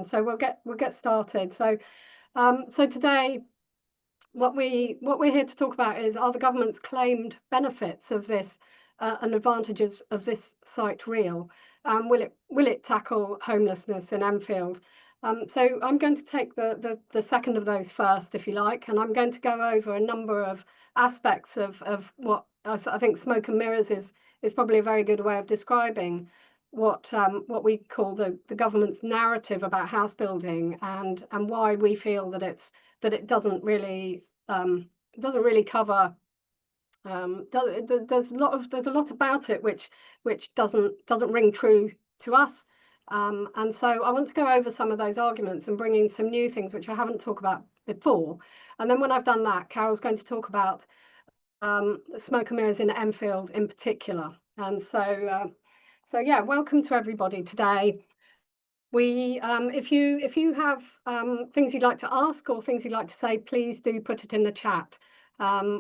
So we'll get started. So today, what we're here to talk about is, are the government's claimed benefits of this and advantages of this site real? Will it tackle homelessness in Enfield? So I'm going to take the second of those first, if you like, and I'm going to go over a number of aspects of what I think smoke and mirrors is probably a very good way of describing what we call the government's narrative about house building, and why we feel that it doesn't really cover. There's a lot about it which doesn't ring true to us, and so I want to go over some of those arguments and bring in some new things which I haven't talked about before. And then when I've done that, Carol's going to talk about smoke and mirrors in Enfield in particular. And so yeah, welcome to everybody today. We, if you have things you'd like to ask or things you'd like to say, please do put it in the chat.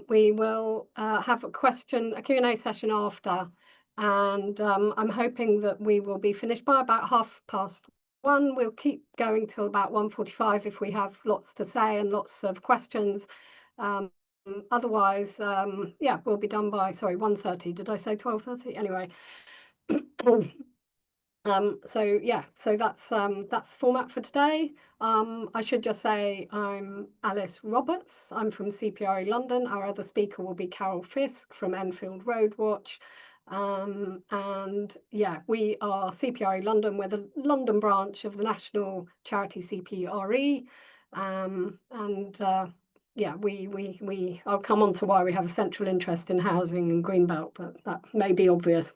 We will have a Q&A session after, and I'm hoping that we will be finished by about 1:30. We'll keep going till about 1:45 if we have lots to say and lots of questions. Otherwise, yeah, we'll be done by 1:30. Did I say 12:30? Anyway. So yeah, so that's the format for today. I should just say I'm Alice Roberts. I'm from CPRE London. Our other speaker will be Carol Fisk from Enfield RoadWatch. And yeah, we are CPRE London. We're the London branch of the national charity CPRE. Yeah, I'll come on to why we have a central interest in housing and Greenbelt, but that may be obvious.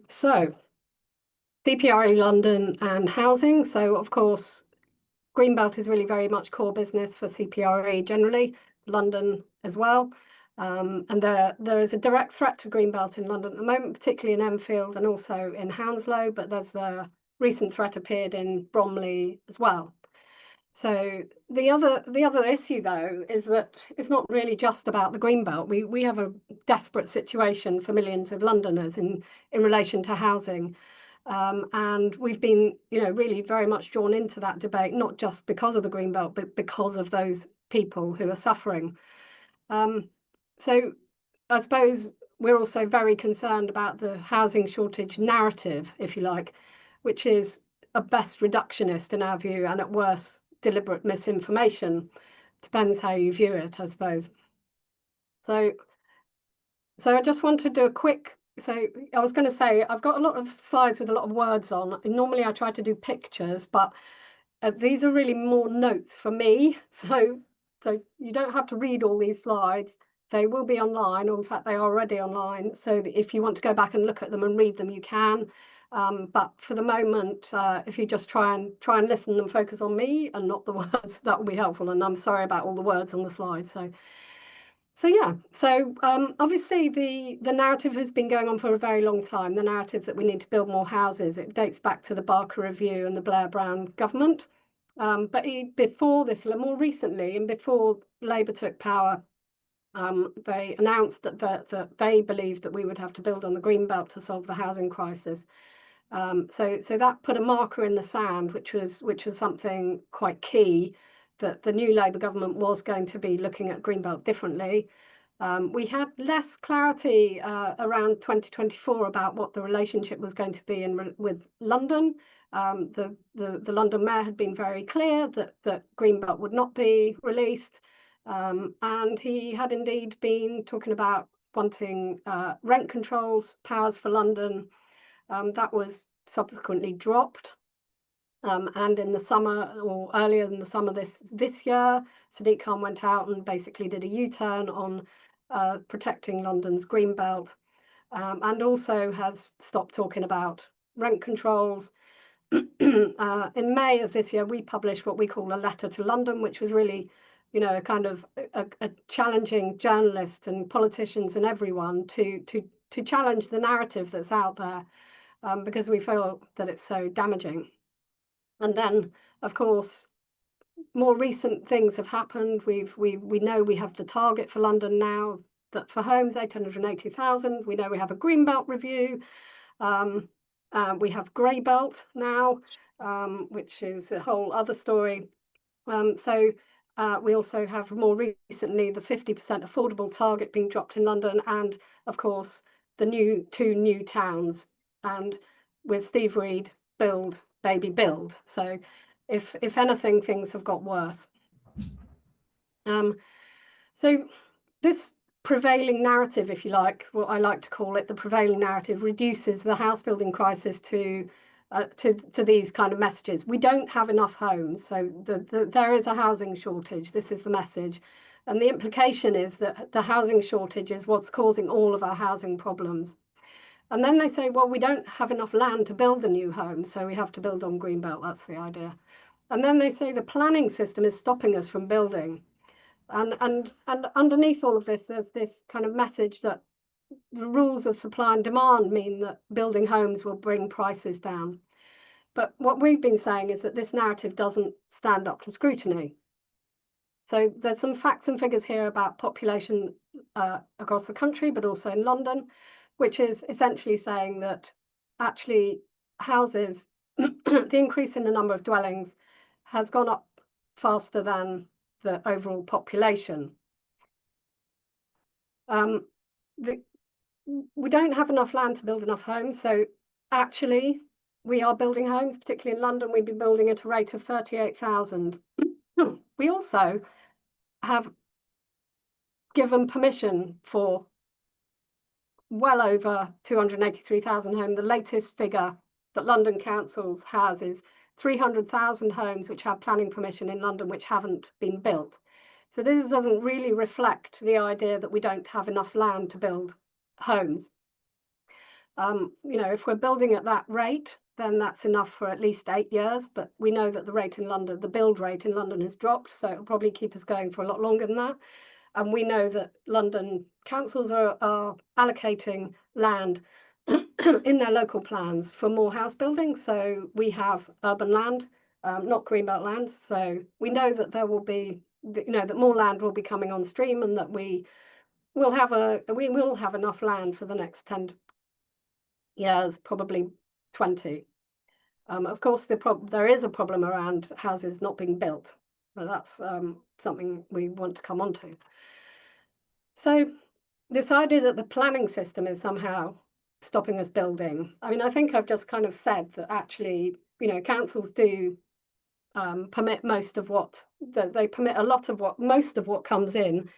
So CPRE London and housing. So of course, Greenbelt is really very much core business for CPRE generally, London as well. And there is a direct threat to Greenbelt in London at the moment, particularly in Enfield and also in Hounslow, but there's a recent threat appeared in Bromley as well. So the other issue, though, is that it's not really just about the Greenbelt. We have a desperate situation for millions of Londoners in relation to housing. And we've been, really very much drawn into that debate, not just because of the Greenbelt, but because of those people who are suffering. So I suppose we're also very concerned about the housing shortage narrative, if you like, which is at best reductionist in our view, and at worst deliberate misinformation. Depends how you view it, I suppose. So I just want to do a quick. So I was going to say, I've got a lot of slides with a lot of words on. Normally I try to do pictures, but these are really more notes for me. So you don't have to read all these slides. They will be online, or in fact, they are already online. So if you want to go back and look at them and read them, you can. But for the moment, if you just try and listen and focus on me and not the words, that will be helpful. And I'm sorry about all the words on the slide. So yeah, obviously the narrative has been going on for a very long time, the narrative that we need to build more houses. It dates back to the Barker Review and the Blair-Brown government. But before this, more recently, and before Labour took power, they announced that they believed that we would have to build on the Greenbelt to solve the housing crisis. So that put a marker in the sand, which was something quite key, that the new Labour government was going to be looking at Greenbelt differently. We had less clarity around 2024 about what the relationship was going to be with London. The London mayor had been very clear that Greenbelt would not be released, and he had indeed been talking about wanting rent controls powers for London. That was subsequently dropped. And in the summer, or earlier in the summer this year, Sadiq Khan went out and basically did a U-turn on protecting London's Greenbelt, and also has stopped talking about rent controls. In May of this year, we published what we call a letter to London, which was really, a kind of a challenging journalists and politicians and everyone to challenge the narrative that's out there, because we feel that it's so damaging. And then, of course, more recent things have happened. We know we have the target for London now, that for homes 880,000. We know we have a Greenbelt review. We have grey belt now, which is a whole other story. We also have more recently the 50% affordable target being dropped in London, and of course the two new towns, and with Steve Reed, build baby build. So if anything, things have got worse. So this prevailing narrative, if you like, what I like to call it, the prevailing narrative, reduces the house building crisis to these kind of messages. We don't have enough homes, so there is a housing shortage. This is the message. And the implication is that the housing shortage is what's causing all of our housing problems. And then they say, well, we don't have enough land to build a new home, so we have to build on greenbelt. That's the idea. And then they say the planning system is stopping us from building. And underneath all of this, there's this kind of message that the rules of supply and demand mean that building homes will bring prices down. But what we've been saying is that this narrative doesn't stand up to scrutiny. So there's some facts and figures here about population across the country, but also in London, which is essentially saying that actually houses, the increase in the number of dwellings has gone up faster than the overall population. We don't have enough land to build enough homes, so actually we are building homes, particularly in London. We've been building at a rate of 38,000. We also have given permission for well over 283,000 homes. The latest figure that London Council has is 300,000 homes which have planning permission in London which haven't been built. So this doesn't really reflect the idea that we don't have enough land to build homes. If we're building at that rate, then that's enough for at least 8 years. But we know that the rate in London, the build rate in London has dropped, so it'll probably keep us going for a lot longer than that. And we know that London councils are allocating land in their local plans for more house building. So we have urban land, not greenbelt land. So we know that there will be, that more land will be coming on stream, and that we will have enough land for the next 10 years, probably 20. Of course, there is a problem around houses not being built, but that's something we want to come on to. So this idea that the planning system is somehow stopping us building. I mean, I think I've just kind of said that actually, councils do permit most of what they permit most of what comes in,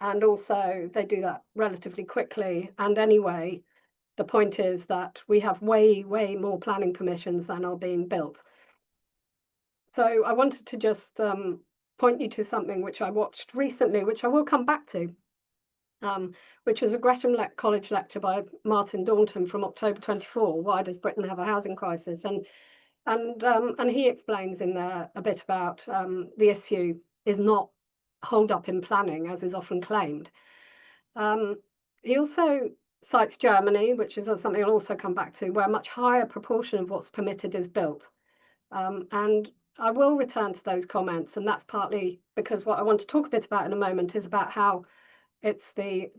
and also they do that relatively quickly. And anyway, the point is that we have way more planning permissions than are being built. So I wanted to just point you to something which I watched recently, which I will come back to, which was a Gresham College lecture by Martin Daunton from October 24. Why does Britain have a housing crisis? And he explains in there a bit about the issue is not hold up in planning, as is often claimed. He also cites Germany, which is something I'll also come back to, where a much higher proportion of what's permitted is built. And I will return to those comments, and that's partly because what I want to talk a bit about in a moment is about how it's the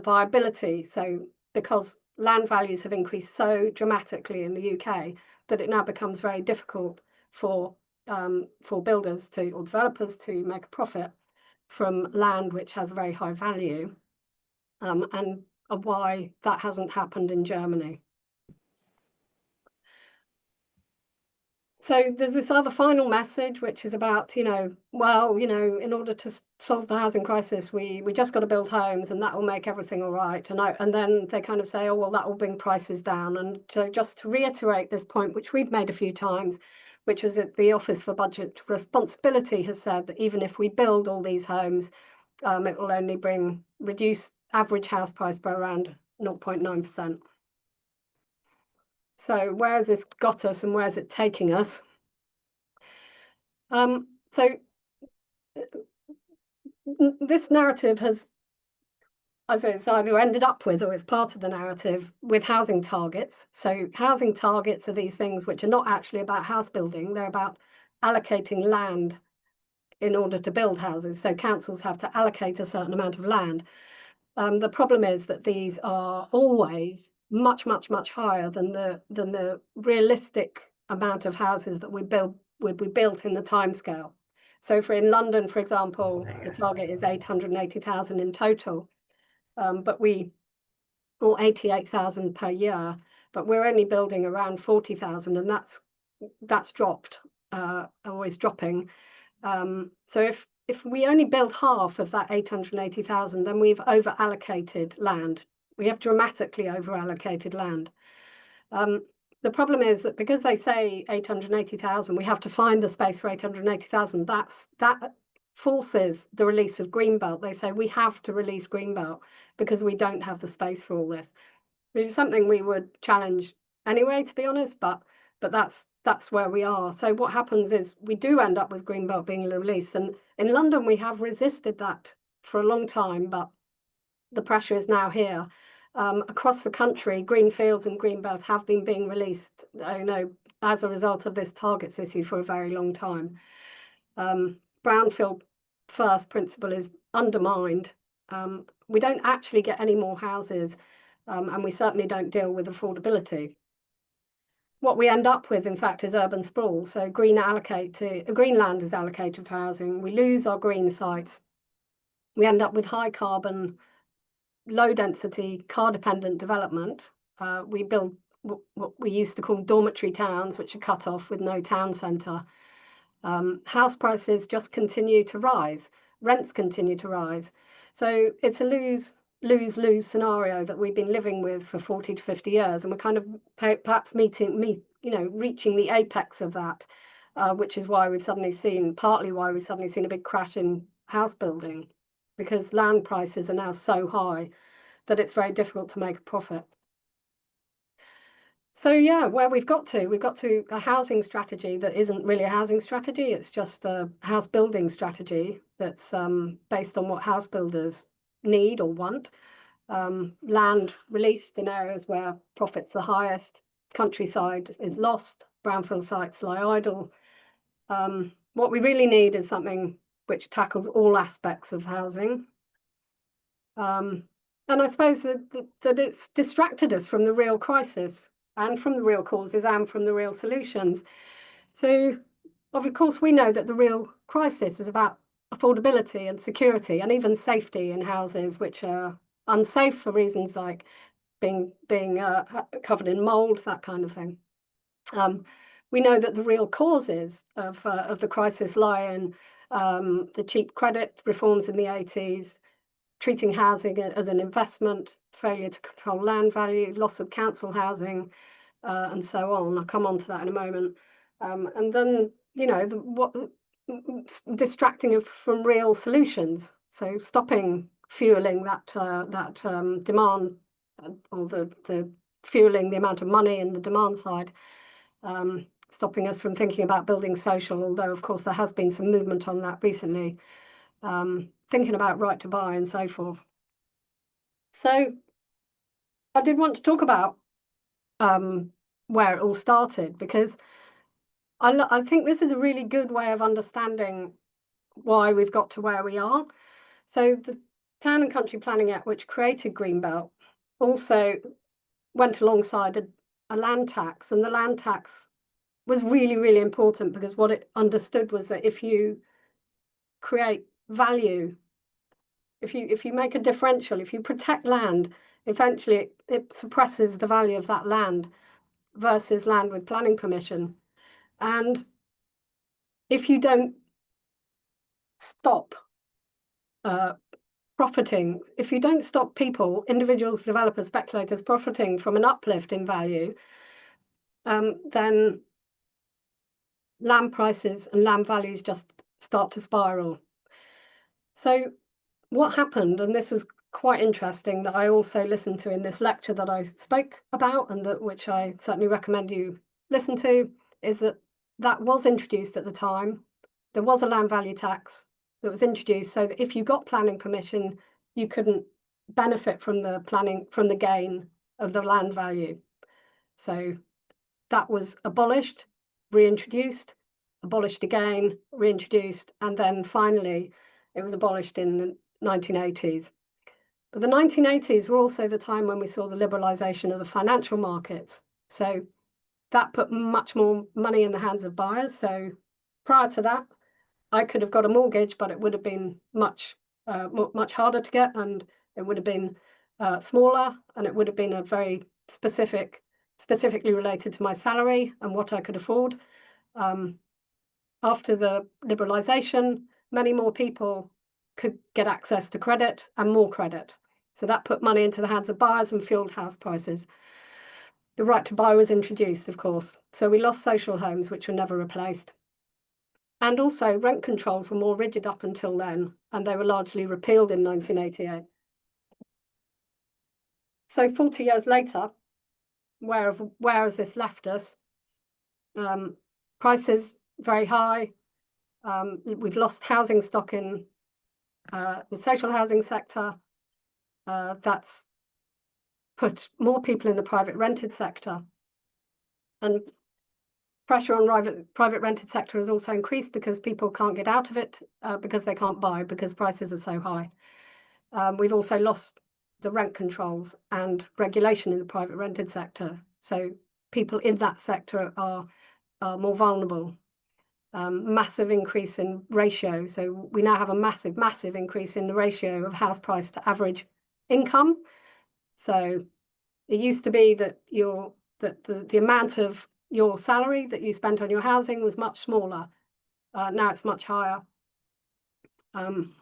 viability. So because land values have increased so dramatically in the UK, that it now becomes very difficult for builders or developers to make a profit from land which has a very high value, and why that hasn't happened in Germany. So there's this other final message, which is about, in order to solve the housing crisis, we just got to build homes and that will make everything all right. And then they kind of say, oh, well, that will bring prices down. And so just to reiterate this point, which we've made a few times, which is that the Office for Budget Responsibility has said that even if we build all these homes, it will only reduce average house price by around 0.9%. So where has this got us and where is it taking us? So this narrative has, as it's either ended up with or it's part of the narrative with housing targets. So housing targets are these things which are not actually about house building. They're about allocating land in order to build houses. So councils have to allocate a certain amount of land. The problem is that these are always much higher than the realistic amount of houses that would be built in the timescale. So in London, for example, the target is 880,000 in total, or 88,000 per year, but we're only building around 40,000, and that's dropped, always dropping. So if we only build half of that 880,000, then we've over allocated land. We have dramatically over allocated land. The problem is that because they say 880,000, we have to find the space for 880,000. That forces the release of greenbelt. They say we have to release greenbelt because we don't have the space for all this, which is something we would challenge anyway, to be honest. But that's where we are. So what happens is we do end up with greenbelt being released, and in London we have resisted that for a long time, but the pressure is now here. Across the country, green fields and greenbelt have been being released, as a result of this targets issue for a very long time. Brownfield first principle is undermined. We don't actually get any more houses, and we certainly don't deal with affordability. What we end up with, in fact, is urban sprawl. So green land is allocated for housing. We lose our green sites. We end up with high carbon, low density, car dependent development. We build what we used to call dormitory towns, which are cut off with no town centre. House prices just continue to rise. Rents continue to rise. So it's a lose-lose scenario that we've been living with for 40 to 50 years, and we're kind of perhaps reaching the apex of that, which is why partly why we've suddenly seen a big crash in house building, because land prices are now so high that it's very difficult to make a profit. So yeah, where we've got to a housing strategy that isn't really a housing strategy. It's just a house building strategy that's based on what house builders need or want. Land released in areas where profits are highest, countryside is lost, brownfield sites lie idle. What we really need is something which tackles all aspects of housing. And I suppose that it's distracted us from the real crisis and from the real causes and from the real solutions. So, of course, we know that the real crisis is about affordability and security and even safety in houses which are unsafe for reasons like being covered in mold, that kind of thing. We know that the real causes of the crisis lie in the cheap credit reforms in the 80s, treating housing as an investment, failure to control land value, loss of council housing, and so on. I'll come on to that in a moment. And then, distracting from real solutions. So stopping fueling that demand, or the fueling the amount of money in the demand side, stopping us from thinking about building social, although of course there has been some movement on that recently, thinking about right to buy and so forth. So I did want to talk about where it all started, because I think this is a really good way of understanding why we've got to where we are. So the Town and Country Planning Act, which created Greenbelt, also went alongside a land tax, and the land tax was really, really important because what it understood was that if you create value, if you make a differential, if you protect land, eventually it suppresses the value of that land versus land with planning permission. And if you don't stop profiting, if you don't stop people, individuals, developers, speculators profiting from an uplift in value, then land prices and land values just start to spiral. So what happened, and this was quite interesting, that I also listened to in this lecture that I spoke about, and which I certainly recommend you listen to, is that was introduced at the time. There was a land value tax that was introduced so that if you got planning permission, you couldn't benefit from the gain of the land value. So that was abolished, reintroduced, abolished again, reintroduced, and then finally it was abolished in the 1980s. But the 1980s were also the time when we saw the liberalisation of the financial markets. So that put much more money in the hands of buyers. So prior to that, I could have got a mortgage, but it would have been much harder to get, and it would have been smaller, and it would have been a very specifically related to my salary and what I could afford. After the liberalisation, many more people could get access to credit and more credit. So that put money into the hands of buyers and fueled house prices. The right to buy was introduced, of course. So we lost social homes, which were never replaced. And also rent controls were more rigid up until then, and they were largely repealed in 1988. So 40 years later, where has this left us? Prices very high. We've lost housing stock in the social housing sector. That's put more people in the private rented sector. And pressure on private rented sector has also increased because people can't get out of it because they can't buy because prices are so high. We've also lost the rent controls and regulation in the private rented sector. So people in that sector are more vulnerable. Massive increase in ratio. So we now have a massive increase in the ratio of house price to average income. So it used to be that the amount of your salary that you spent on your housing was much smaller. Now it's much higher. And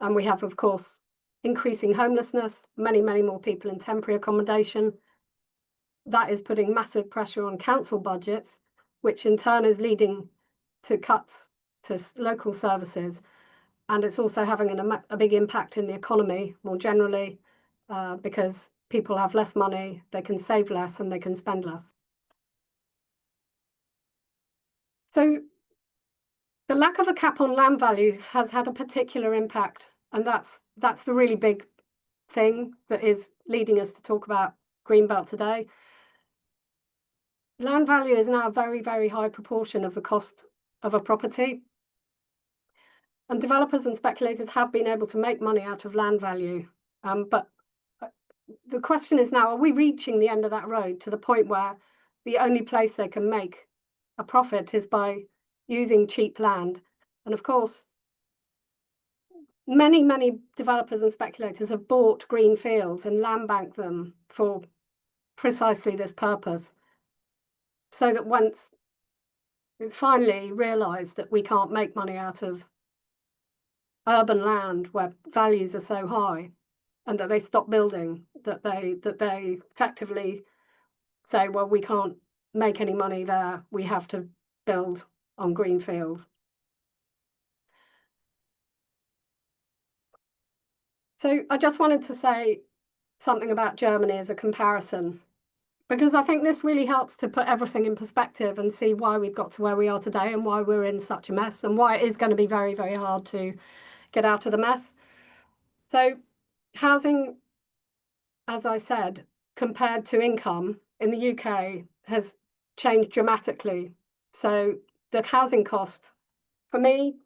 we have, of course, increasing homelessness, many more people in temporary accommodation. That is putting massive pressure on council budgets, which in turn is leading to cuts to local services. And it's also having a big impact in the economy more generally, because people have less money, they can save less, and they can spend less. So the lack of a cap on land value has had a particular impact, and that's the really big thing that is leading us to talk about Greenbelt today. Land value is now a very high proportion of the cost of a property. And developers and speculators have been able to make money out of land value. But the question is now, are we reaching the end of that road to the point where the only place they can make a profit is by using cheap land? And of course, many developers and speculators have bought green fields and land banked them for precisely this purpose, so that once it's finally realised that we can't make money out of urban land where values are so high, and that they stop building, that they effectively say, well, we can't make any money there, we have to build on green fields. So I just wanted to say something about Germany as a comparison, because I think this really helps to put everything in perspective and see why we've got to where we are today and why we're in such a mess and why it is going to be very hard to get out of the mess. So housing, as I said, compared to income in the UK has changed dramatically. So the housing cost for me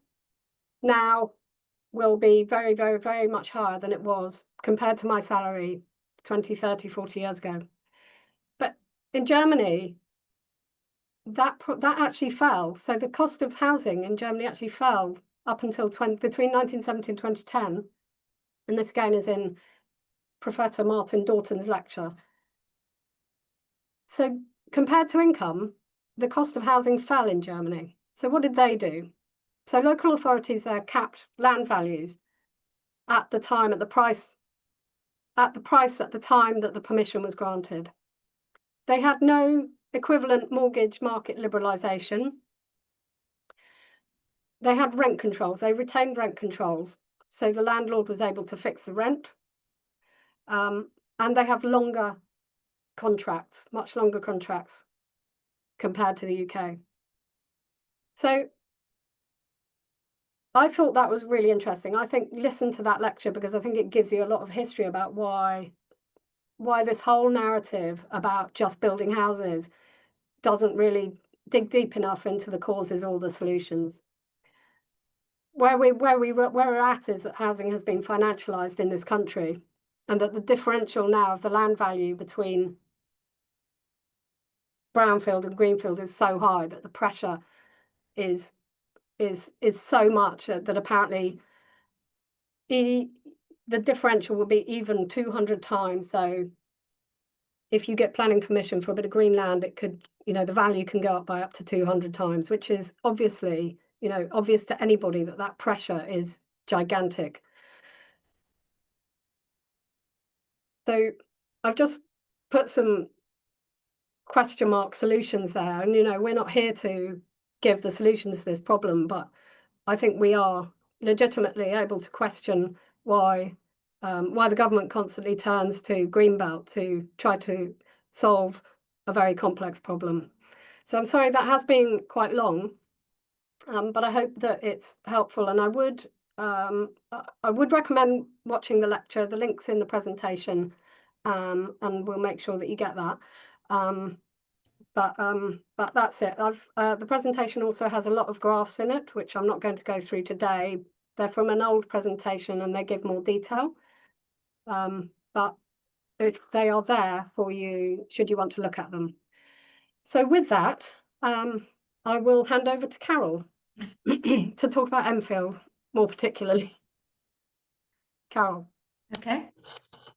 now will be very much higher than it was compared to my salary 20, 30, 40 years ago. But in Germany, that actually fell. So the cost of housing in Germany actually fell up until between 1970 and 2010. And this again is in Professor Martin Dorton's lecture. So compared to income, the cost of housing fell in Germany. So what did they do? So local authorities there capped land values at the time, at the price at the time that the permission was granted. They had no equivalent mortgage market liberalisation. They had rent controls. They retained rent controls. So the landlord was able to fix the rent. And they have longer contracts, much longer contracts compared to the UK. So I thought that was really interesting. I think listen to that lecture, because I think it gives you a lot of history about why this whole narrative about just building houses doesn't really dig deep enough into the causes or the solutions. Where we're at is that housing has been financialized in this country. and that the differential now of the land value between brownfield and greenfield is so high that the pressure is so much that apparently the differential will be even 200 times. So if you get planning permission for a bit of green land, it could, the value can go up by up to 200 times, which is obviously, obvious to anybody that pressure is gigantic. So I've just put some question mark solutions there, and we're not here to give the solutions to this problem, but I think we are legitimately able to question why the government constantly turns to Greenbelt to try to solve a very complex problem. So I'm sorry that has been quite long, but I hope that it's helpful, and I would recommend watching the lecture. The link's in the presentation, and we'll make sure that you get that. But that's it. The presentation also has a lot of graphs in it, which I'm not going to go through today. They're from an old presentation and they give more detail. But they are there for you should you want to look at them. So with that, I will hand over to Carol to talk about Enfield more particularly. Carol. Okay.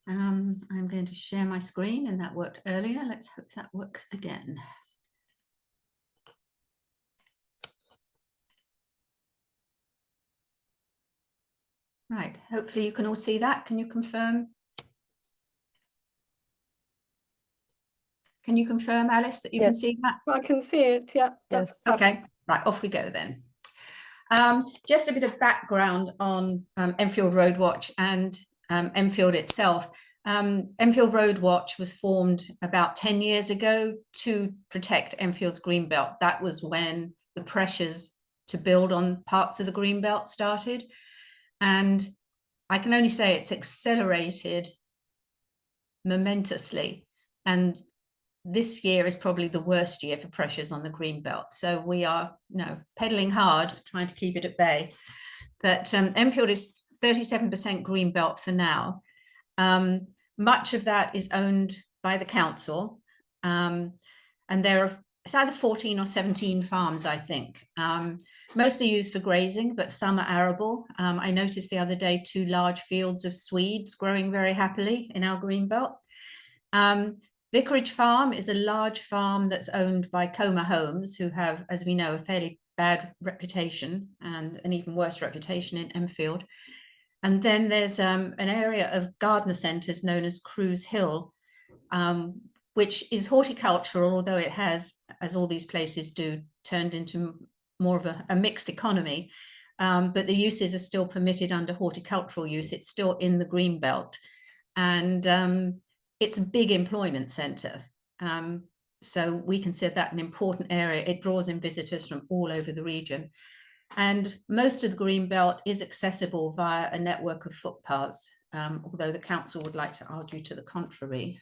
I'm going to share my screen, and that worked earlier. Let's hope that works again. Right, hopefully you can all see that. Can you confirm? Can you confirm, Alice, that you can see that? I can see it, yeah. Yes. Okay, right, off we go then. Just a bit of background on Enfield RoadWatch and Enfield itself. Enfield RoadWatch was formed about 10 years ago to protect Enfield's Greenbelt. That was when the pressures to build on parts of the Greenbelt started. And I can only say it's accelerated momentously. And this year is probably the worst year for pressures on the Greenbelt. So we are, pedaling hard, trying to keep it at bay. But Enfield is 37% Greenbelt for now. Much of that is owned by the council, and it's either 14 or 17 farms, I think, mostly used for grazing, but some are arable. I noticed the other day 2 large fields of Swedes growing very happily in our Greenbelt. Vicarage Farm is a large farm that's owned by Coma Homes, who have, as we know, a fairly bad reputation and an even worse reputation in Enfield. And then there's an area of gardener centres known as Cruise Hill, which is horticultural, although it has, as all these places do, turned into more of a mixed economy. But the uses are still permitted under horticultural use. It's still in the Greenbelt. And it's a big employment centre. So we consider that an important area. It draws in visitors from all over the region. And most of the Greenbelt is accessible via a network of footpaths, although the council would like to argue to the contrary.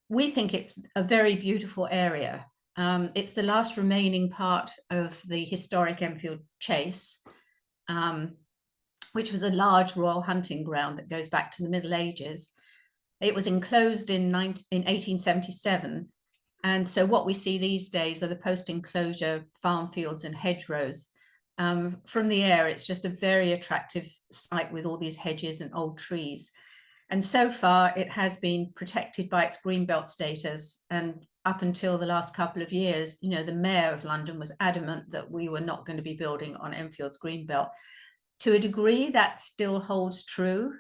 We think it's a very beautiful area. It's the last remaining part of the historic Enfield Chase, which was a large royal hunting ground that goes back to the Middle Ages. It was enclosed in 1877. And so what we see these days are the post-enclosure farm fields and hedgerows. From the air, it's just a very attractive site with all these hedges and old trees. And so far, it has been protected by its Greenbelt status. And up until the last couple of years, the mayor of London was adamant that we were not going to be building on Enfield's Greenbelt. To a degree, that still holds true.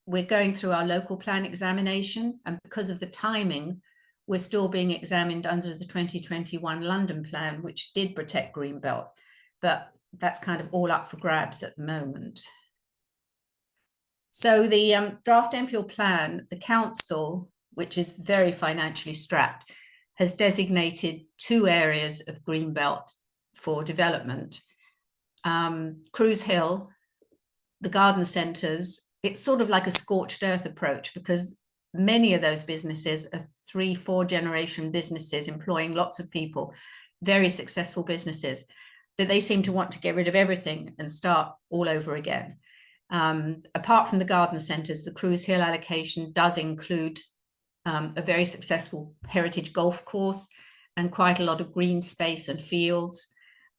We're going through our local plan examination, and because of the timing, we're still being examined under the 2021 London plan, which did protect Greenbelt, but that's kind of all up for grabs at the moment. So the draft Enfield plan, the council, which is very financially strapped, has designated 2 areas of Greenbelt for development. Cruise Hill, the garden centres, it's sort of like a scorched earth approach, because many of those businesses are 3-4 generation businesses employing lots of people, very successful businesses, but they seem to want to get rid of everything and start all over again. Apart from the garden centres, the Cruise Hill allocation does include a very successful heritage golf course and quite a lot of green space and fields.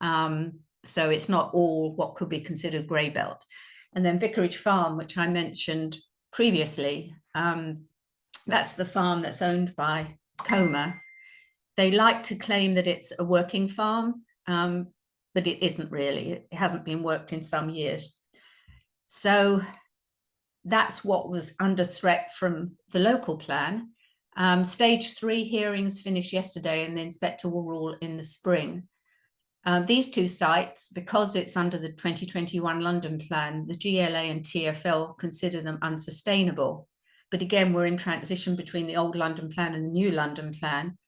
So it's not all what could be considered grey belt. And then Vicarage Farm, which I mentioned previously, that's the farm that's owned by Coma. They like to claim that it's a working farm, but it isn't really. It hasn't been worked in some years. So that's what was under threat from the local plan. Stage 3 hearings finished yesterday, and the inspector will rule in the spring. These two sites, because it's under the 2021 London plan, the GLA and TfL consider them unsustainable. But again, we're in transition between the old London plan and the new London plan.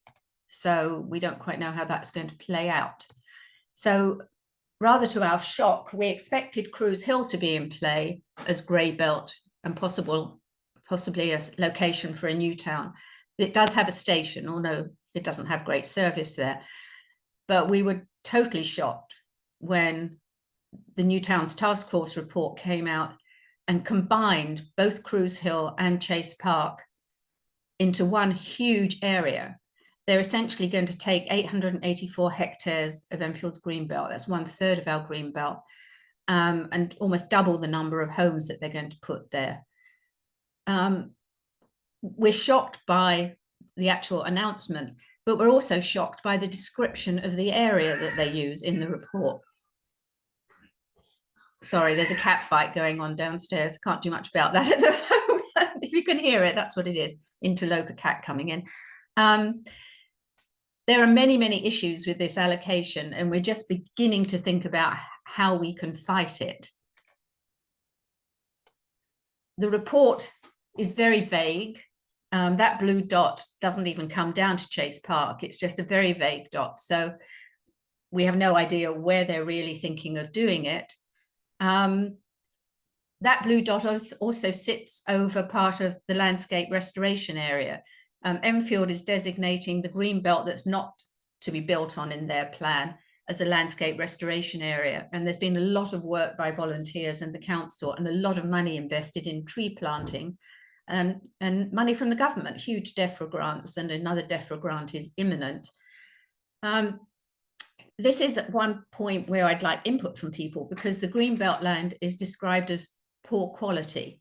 So we don't quite know how that's going to play out. So rather to our shock, we expected Cruise Hill to be in play as grey belt and possibly a location for a new town. It does have a station, although it doesn't have great service there. But we were totally shocked when the New Towns Task Force report came out and combined both Cruise Hill and Chase Park into one huge area. They're essentially going to take 884 hectares of Enfield's greenbelt. That's 1/3 of our greenbelt, and almost double the number of homes that they're going to put there. We're shocked by the actual announcement, but we're also shocked by the description of the area that they use in the report. Sorry, there's a cat fight going on downstairs. Can't do much about that at the moment. If you can hear it, that's what it is. Interloper cat coming in. There are many, many issues with this allocation, and we're just beginning to think about how we can fight it. The report is very vague. That blue dot doesn't even come down to Chase Park. It's just a very vague dot. So we have no idea where they're really thinking of doing it. That blue dot also sits over part of the landscape restoration area. Enfield is designating the green belt that's not to be built on in their plan as a landscape restoration area. And there's been a lot of work by volunteers and the council and a lot of money invested in tree planting, and money from the government, huge DEFRA grants, and another DEFRA grant is imminent. This is at one point where I'd like input from people, because the greenbelt land is described as poor quality.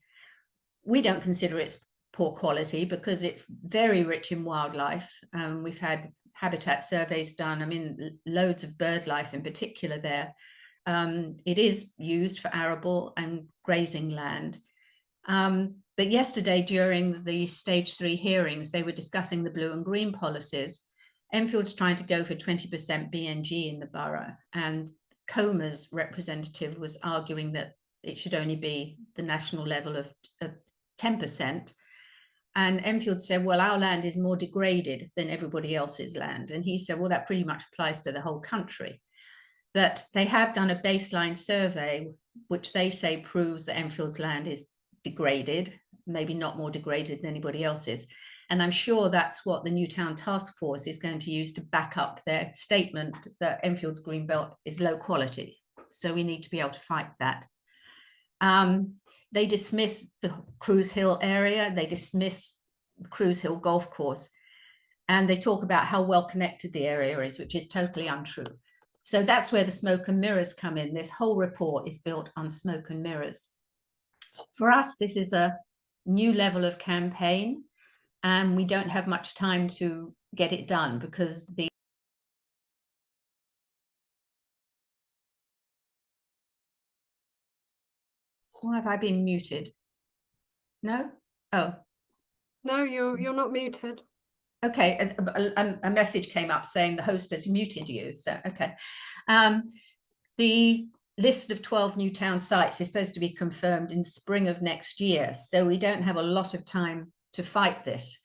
We don't consider it's poor quality because it's very rich in wildlife. We've had habitat surveys done. I mean, loads of bird life in particular there. It is used for arable and grazing land. But yesterday, during the stage 3 hearings, they were discussing the blue and green policies. Enfield's trying to go for 20% BNG in the borough, and Coma's representative was arguing that it should only be the national level of 10%. And Enfield said, well, our land is more degraded than everybody else's land. And he said, well, that pretty much applies to the whole country. But they have done a baseline survey, which they say proves that Enfield's land is degraded, maybe not more degraded than anybody else's. And I'm sure that's what the Newtown Task Force is going to use to back up their statement that Enfield's greenbelt is low quality. So we need to be able to fight that. They dismiss the Cruise Hill area, they dismiss the Cruise Hill golf course, and they talk about how well connected the area is, which is totally untrue. So that's where the smoke and mirrors come in. This whole report is built on smoke and mirrors. For us, this is a new level of campaign, and we don't have much time to get it done because the Why have I been muted? No? Oh. No, you're not muted. Okay, a message came up saying the host has muted you. So, okay. The list of 12 new town sites is supposed to be confirmed in spring of next year. So we don't have a lot of time to fight this.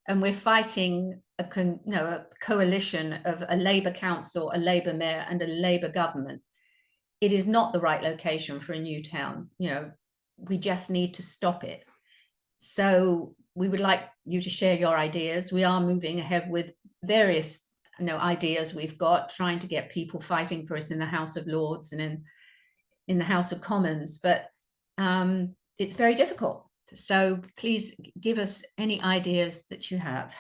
And we're fighting a coalition of a Labour council, a Labour mayor, and a Labour government. It is not the right location for a new town. We just need to stop it. So we would like you to share your ideas. We are moving ahead with various ideas we've got, trying to get people fighting for us in the House of Lords and in the House of Commons. But it's very difficult. So please give us any ideas that you have.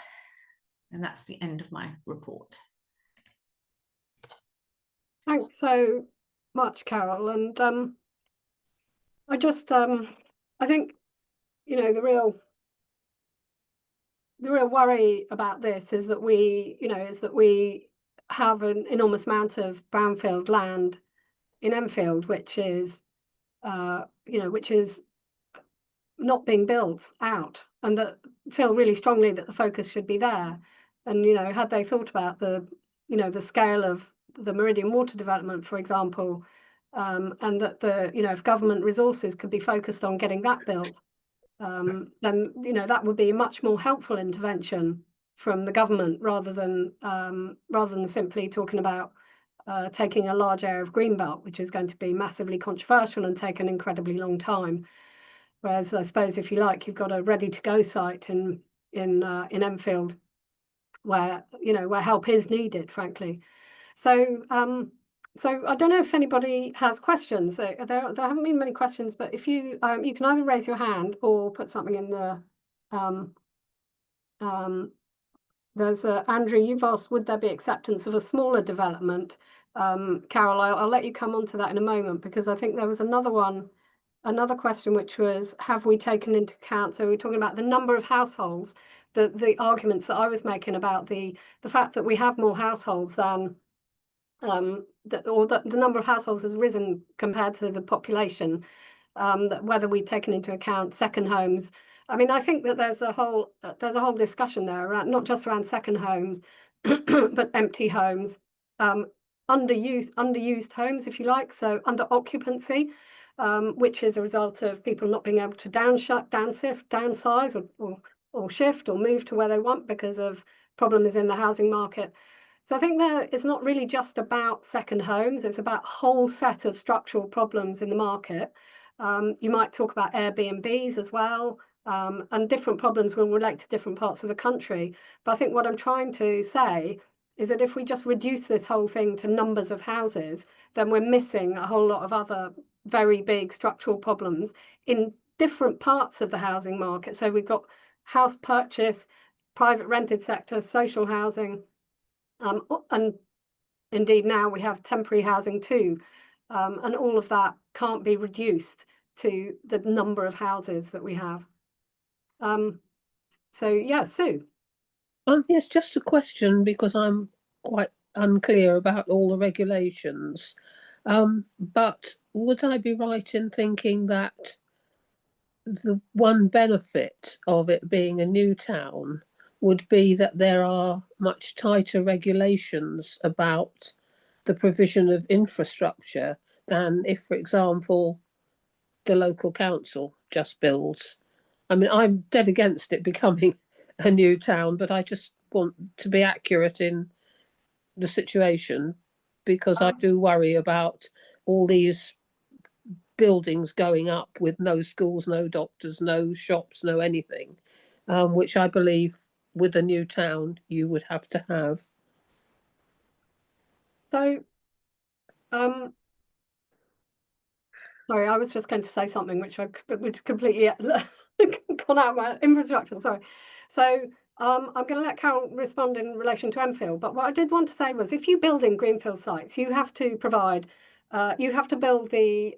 And that's the end of my report. Thanks so much, Carol. And I just I think, you know, the real worry about this is that we have an enormous amount of brownfield land in Enfield, which is which is not being built out, and that feel really strongly that the focus should be there. And had they thought about the scale of the Meridian water development, for example, and that if government resources could be focused on getting that built, then that would be a much more helpful intervention from the government rather than simply talking about taking a large area of greenbelt, which is going to be massively controversial and take an incredibly long time. Whereas I suppose, if you like, you've got a ready-to-go site in Enfield where help is needed, frankly. So I don't know if anybody has questions. There haven't been many questions, but if you you can either raise your hand or put something in the there's Andrew, you've asked, would there be acceptance of a smaller development? Carol, I'll let you come on to that in a moment, because I think there was another question, which was, have we taken into account, so we're talking about the number of households, the arguments that I was making about the fact that we have more households than the number of households has risen compared to the population, that whether we've taken into account second homes. I mean, I think that there's a whole discussion there around, not just around second homes, but empty homes, underused homes, if you like, so under occupancy, which is a result of people not being able to downsize or shift or move to where they want because of problems in the housing market. So I think that it's not really just about second homes, it's about a whole set of structural problems in the market. You might talk about Airbnbs as well, and different problems will relate to different parts of the country. But I think what I'm trying to say is that if we just reduce this whole thing to numbers of houses, then we're missing a whole lot of other very big structural problems in different parts of the housing market. So we've got house purchase, private rented sector, social housing, and indeed now we have temporary housing too, and all of that can't be reduced to the number of houses that we have. So yeah, Sue. Yes, just a question, because I'm quite unclear about all the regulations. But would I be right in thinking that the one benefit of it being a new town would be that there are much tighter regulations about the provision of infrastructure than if, for example, the local council just builds? I mean, I'm dead against it becoming a new town, but I just want to be accurate in the situation, because I do worry about all these buildings going up with no schools, no doctors, no shops, no anything, which I believe with a new town you would have to have. So, sorry, I was just going to say something which completely gone out of my infrastructure. Sorry. So I'm going to let Carol respond in relation to Enfield. But what I did want to say was, if you build in greenfield sites, you have to provide, you have to build the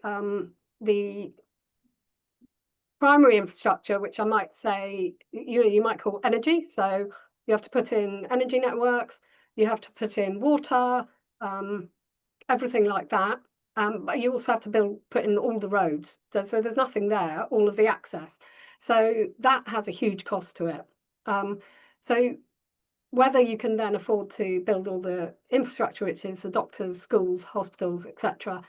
primary infrastructure, which I might say you might call energy. So you have to put in energy networks, you have to put in water, everything like that. But you also have to put in all the roads. So there's nothing there, all of the access. So that has a huge cost to it. So whether you can then afford to build all the infrastructure, which is the doctors, schools, hospitals, etc.,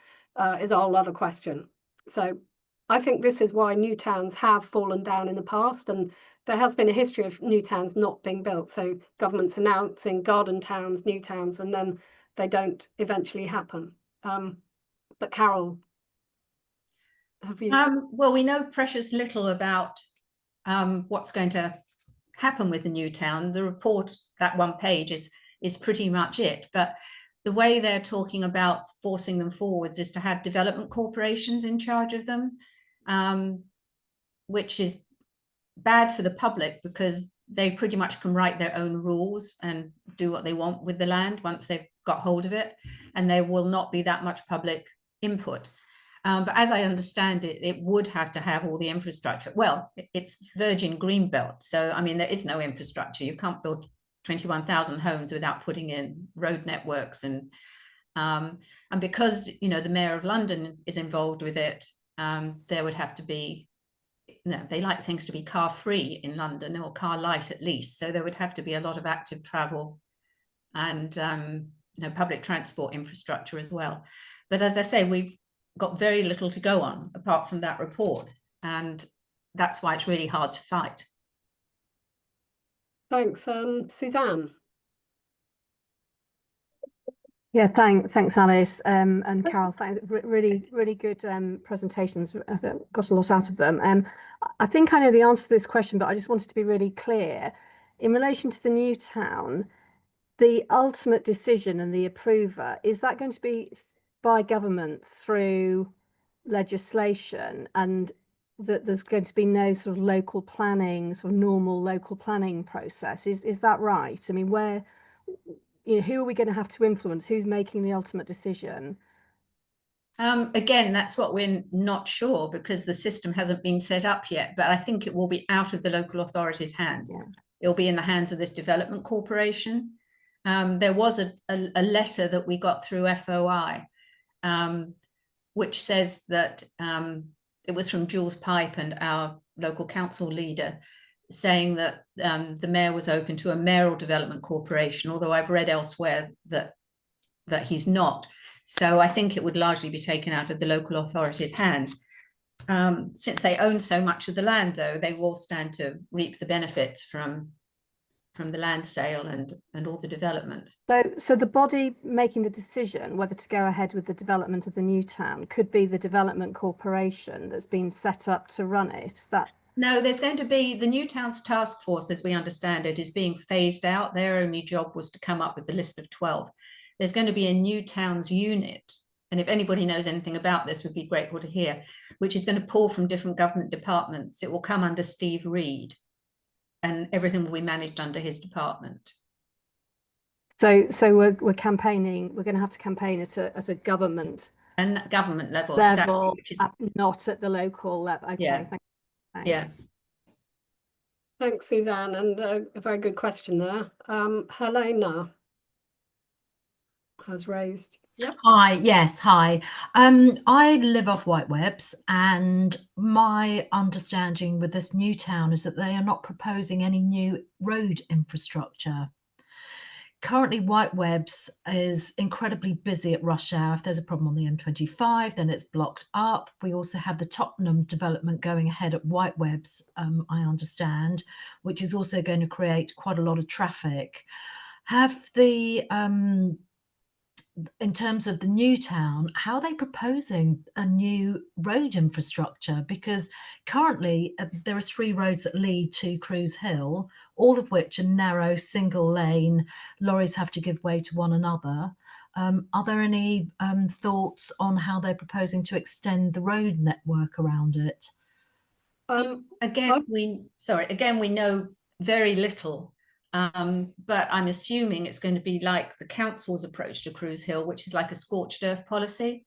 is a whole other question. So I think this is why new towns have fallen down in the past, and there has been a history of new towns not being built. So governments announcing garden towns, new towns, and then they don't eventually happen. But Carol, have you? Well, we know precious little about what's going to happen with the new town. The report, that one page, is pretty much it. But the way they're talking about forcing them forwards is to have development corporations in charge of them. which is bad for the public because they pretty much can write their own rules and do what they want with the land once they've got hold of it, and there will not be that much public input. But as I understand it, it would have to have all the infrastructure. Well, it's virgin greenbelt, so I mean there is no infrastructure. You can't build 21,000 homes without putting in road networks, and because the Mayor of London is involved with it, there would have to be, they like things to be car free in London, or car light at least, so there would have to be a lot of active travel and public transport infrastructure as well. But as I say, we've got very little to go on apart from that report, and that's why it's really hard to fight. Thanks, Suzanne. Yeah, thanks, Alice, and Carol. Thanks, really good presentations. I got a lot out of them. I think I know the answer to this question, but I just wanted to be really clear in relation to the new town. The ultimate decision and the approver, is that going to be by government through legislation, and that there's going to be no sort of local planning, sort of normal local planning process? Is that right? I mean, where, who are we going to have to influence? Who's making the ultimate decision? Again, that's what we're not sure, because the system hasn't been set up yet, but I think it will be out of the local authorities' hands. Yeah. It'll be in the hands of this development corporation. There was a letter that we got through FOI, which says that it was from Jules Pipe and our local council leader, saying that the mayor was open to a mayoral development corporation, although I've read elsewhere that he's not. So I think it would largely be taken out of the local authorities' hands. Since they own so much of the land, though, they will stand to reap the benefits from the land sale and all the development. So the body making the decision whether to go ahead with the development of the new town could be the development corporation that's been set up to run it. No, there's going to be the new town's task force, as we understand it, is being phased out. Their only job was to come up with the list of 12. There's going to be a new towns unit, and if anybody knows anything about this, would be grateful to hear, which is going to pull from different government departments. It will come under Steve Reed, and everything will be managed under his department. So we're campaigning. We're going to have to campaign at a government and government level, exactly, which is not at the local level. Okay, yeah. Thanks. Yes. Thanks, Suzanne, and a very good question there. Helena has raised. Yep. Hi, yes, hi. I live off White Webs, and my understanding with this new town is that they are not proposing any new road infrastructure. Currently, White Webs is incredibly busy at rush hour. If there's a problem on the M25, then it's blocked up. We also have the Tottenham development going ahead at White Webs, I understand, which is also going to create quite a lot of traffic. Have the in terms of the new town, how are they proposing a new road infrastructure? Because currently there are 3 roads that lead to Cruise Hill, all of which are narrow, single lane. Lorries have to give way to one another. Are there any thoughts on how they're proposing to extend the road network around it? Again, we know very little. But I'm assuming it's going to be like the council's approach to Cruise Hill, which is like a scorched earth policy.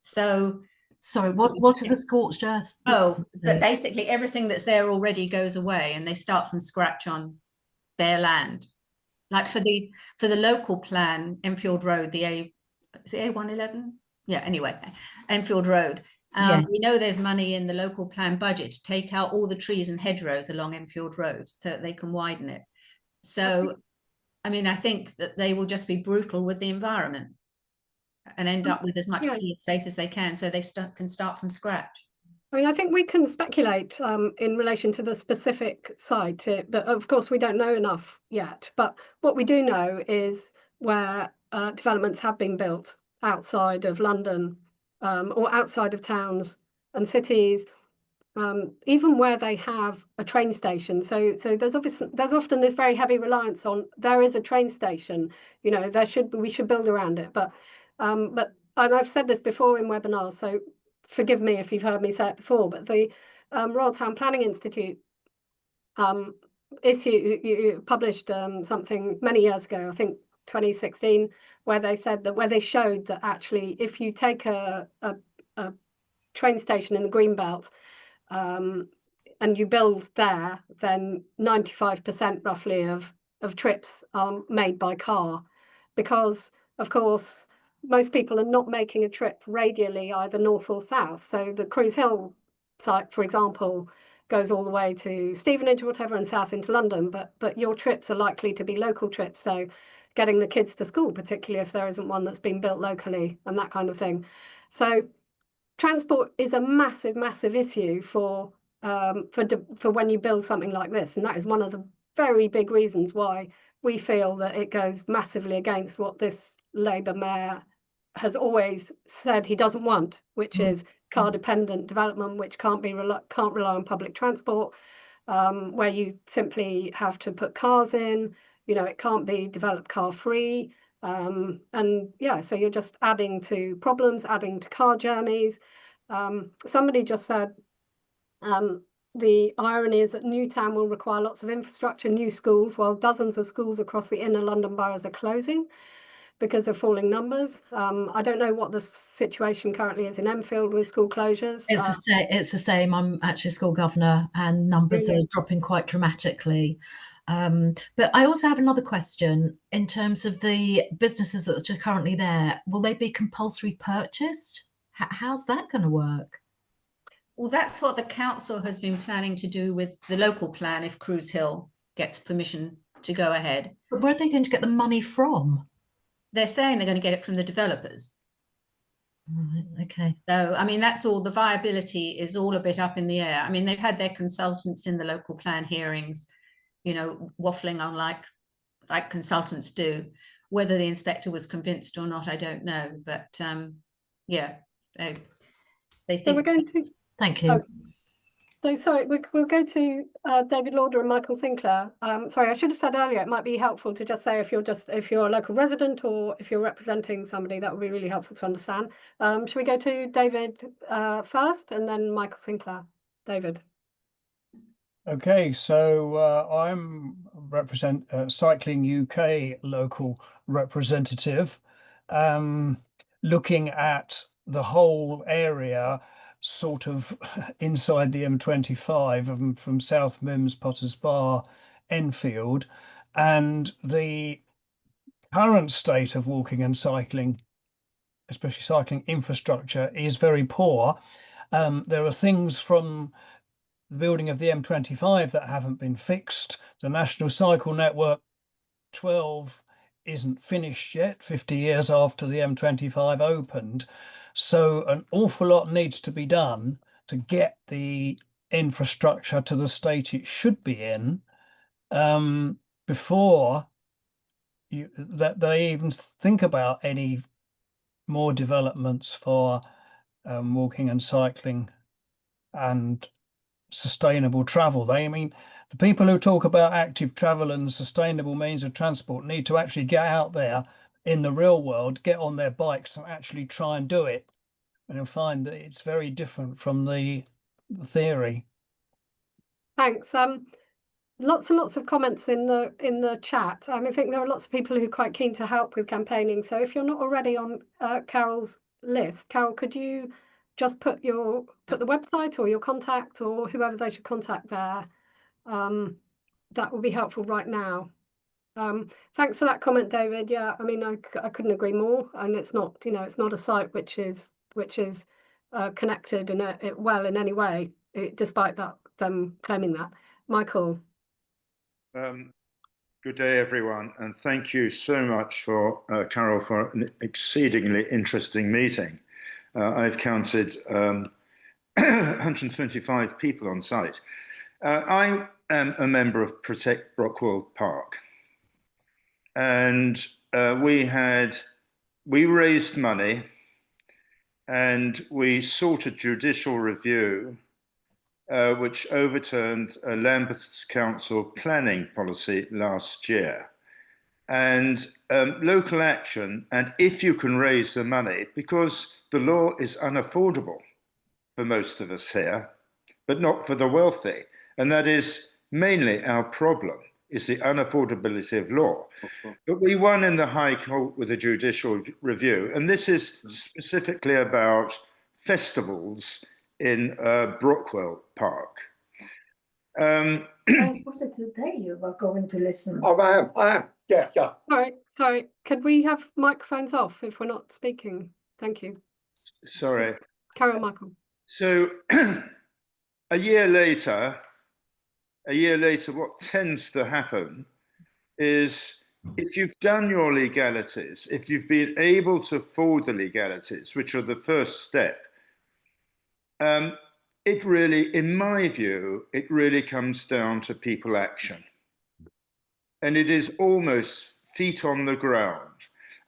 So, sorry, what is a scorched earth? Oh, but basically everything that's there already goes away, and they start from scratch on their land. Like for the local plan, Enfield Road, is it A111? Yeah. Anyway, Enfield Road. Yes. We know there's money in the local plan budget to take out all the trees and hedgerows along Enfield Road so that they can widen it. So, I mean, I think that they will just be brutal with the environment and end up with as much cleared space as they can, so they can start from scratch. I mean, I think we can speculate in relation to the specific site, but of course we don't know enough yet. But what we do know is where developments have been built outside of London or outside of towns and cities, even where they have a train station. So there's often this very heavy reliance on there is a train station. We should build around it. But and I've said this before in webinars. So forgive me if you've heard me say it before, but the Royal Town Planning Institute published something many years ago, I think 2016, where they showed that actually if you take a train station in the Greenbelt and you build there, then 95% roughly of trips are made by car, because of course most people are not making a trip radially either north or south. So the Cruise Hill site, for example, goes all the way to Stevenage or whatever and south into London, but your trips are likely to be local trips, so getting the kids to school, particularly if there isn't one that's been built locally and that kind of thing. So transport is a massive issue for when you build something like this, and that is one of the very big reasons why we feel that it goes massively against what this Labour mayor has always said he doesn't want, which is car dependent development, which can't rely on public transport, where you simply have to put cars in. It can't be developed car free. And yeah, so you're just adding to problems, adding to car journeys. Somebody just said the irony is that Newtown will require lots of infrastructure, new schools, while dozens of schools across the inner London boroughs are closing because of falling numbers. I don't know what the situation currently is in Enfield with school closures. It's the same. I'm actually a school governor, and numbers are dropping quite dramatically. But I also have another question in terms of the businesses that are currently there. Will they be compulsory purchased? How's that going to work? Well, that's what the council has been planning to do with the local plan if Cruise Hill gets permission to go ahead. But where are they going to get the money from? They're saying they're going to get it from the developers. Right, okay. So, I mean, that's all, the viability is all a bit up in the air. I mean, they've had their consultants in the local plan hearings, waffling on like consultants do. Whether the inspector was convinced or not, I don't know. But yeah, they think. So we're going to. Thank you. So sorry, we'll go to David Lauder and Michael Sinclair. Sorry, I should have said earlier, it might be helpful to just say if you're a local resident or if you're representing somebody, that would be really helpful to understand. Should we go to David first and then Michael Sinclair? David. Okay, so I'm Cycling UK local representative, looking at the whole area sort of inside the M25 from South Mims, Potters Bar, Enfield, and the current state of walking and cycling, especially cycling infrastructure, is very poor. There are things from the building of the M25 that haven't been fixed. The National Cycle Network 12 isn't finished yet, 50 years after the M25 opened. So an awful lot needs to be done to get the infrastructure to the state it should be in before that they even think about any more developments for walking and cycling and sustainable travel. The people who talk about active travel and sustainable means of transport need to actually get out there in the real world, get on their bikes and actually try and do it, and you'll find that it's very different from the theory. Thanks. Lots and lots of comments in the chat. I think there are lots of people who are quite keen to help with campaigning. So if you're not already on Carol's list, Carol, could you just put the website or your contact or whoever they should contact there? That would be helpful right now. Thanks for that comment, David. Yeah, I couldn't agree more. And it's not, it's not a site which is connected in any way, despite them claiming that. Michael. Good day, everyone, and thank you so much for Carol for an exceedingly interesting meeting. I've counted 125 people on site. I am a member of Protect Brockwell Park, and we raised money and we sought a judicial review which overturned Lambeth's council planning policy last year. And local action, and if you can raise the money, because the law is unaffordable, for most of us here, but not for the wealthy. And that is mainly our problem, is the unaffordability of law. But we won in the High Court with a judicial review, and this is specifically about festivals in Brockwell Park. Was it today you were going to listen? Oh, I am. Yeah. All right, sorry. Could we have microphones off if we're not speaking? Thank you. Sorry. Carry on, Michael. So a year later, what tends to happen is if you've done your legalities, if you've been able to afford the legalities, which are the first step, it really, in my view, it really comes down to people action. And it is almost feet on the ground.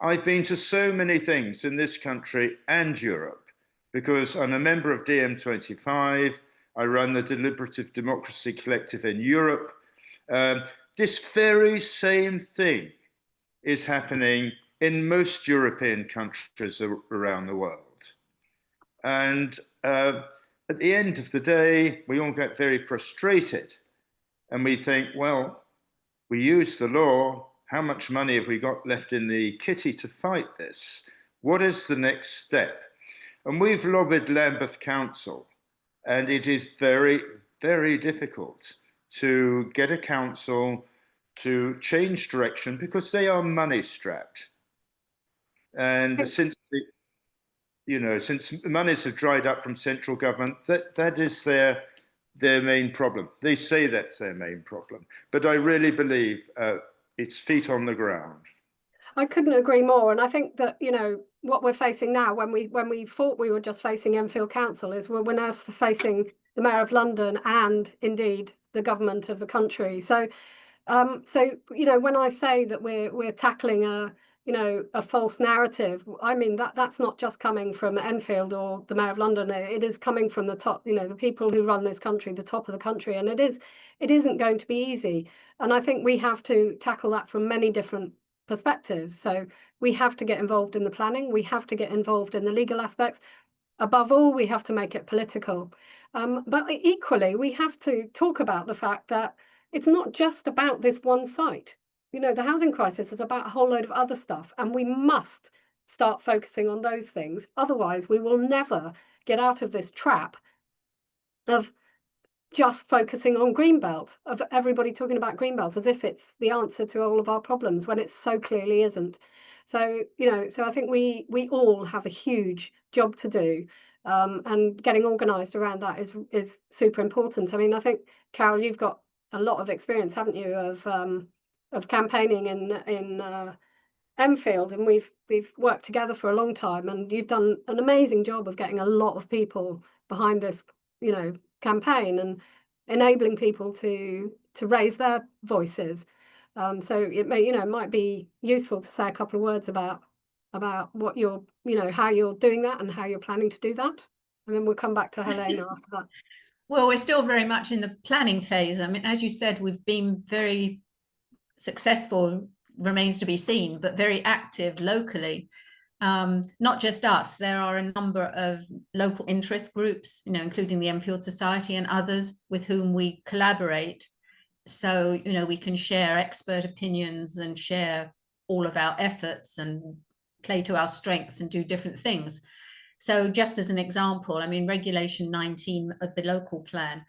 I've been to so many things in this country and Europe because I'm a member of DM25. I run the Deliberative Democracy Collective in Europe. This very same thing is happening in most European countries around the world. And at the end of the day, we all get very frustrated and we think, well, we use the law. How much money have we got left in the kitty to fight this? What is the next step? And we've lobbied Lambeth Council, and it is very, very difficult to get a council to change direction because they are money strapped. And since monies have dried up from central government, that is their main problem. They say that's their main problem, but I really believe it's feet on the ground. I couldn't agree more. And I think that, what we're facing now, when we thought we were just facing Enfield Council, is we're now facing the Mayor of London and indeed the government of the country. So, when I say that we're tackling a false narrative, I mean that's not just coming from Enfield or the Mayor of London. It is coming from the top, the people who run this country, the top of the country, and it isn't going to be easy. And I think we have to tackle that from many different perspectives. So we have to get involved in the planning. We have to get involved in the legal aspects. Above all, we have to make it political. But equally, we have to talk about the fact that it's not just about this one site. The housing crisis is about a whole load of other stuff, and we must start focusing on those things. Otherwise, we will never get out of this trap of just focusing on Greenbelt, of everybody talking about Greenbelt as if it's the answer to all of our problems when it so clearly isn't. So, so I think we all have a huge job to do, and getting organised around that is super important. I mean, I think, Carol, you've got a lot of experience, haven't you, of campaigning in Enfield, and we've worked together for a long time, and you've done an amazing job of getting a lot of people behind this, campaign and enabling people to raise their voices. So it might be useful to say a couple of words about what you're, how you're doing that and how you're planning to do that, and then we'll come back to Helena after that. Well, we're still very much in the planning phase. I mean, as you said, we've been very successful, remains to be seen, but very active locally. Not just us, there are a number of local interest groups, including the Enfield Society and others with whom we collaborate. So, we can share expert opinions and share all of our efforts and play to our strengths and do different things. So just as an example, I mean, Regulation 19 of the local plan,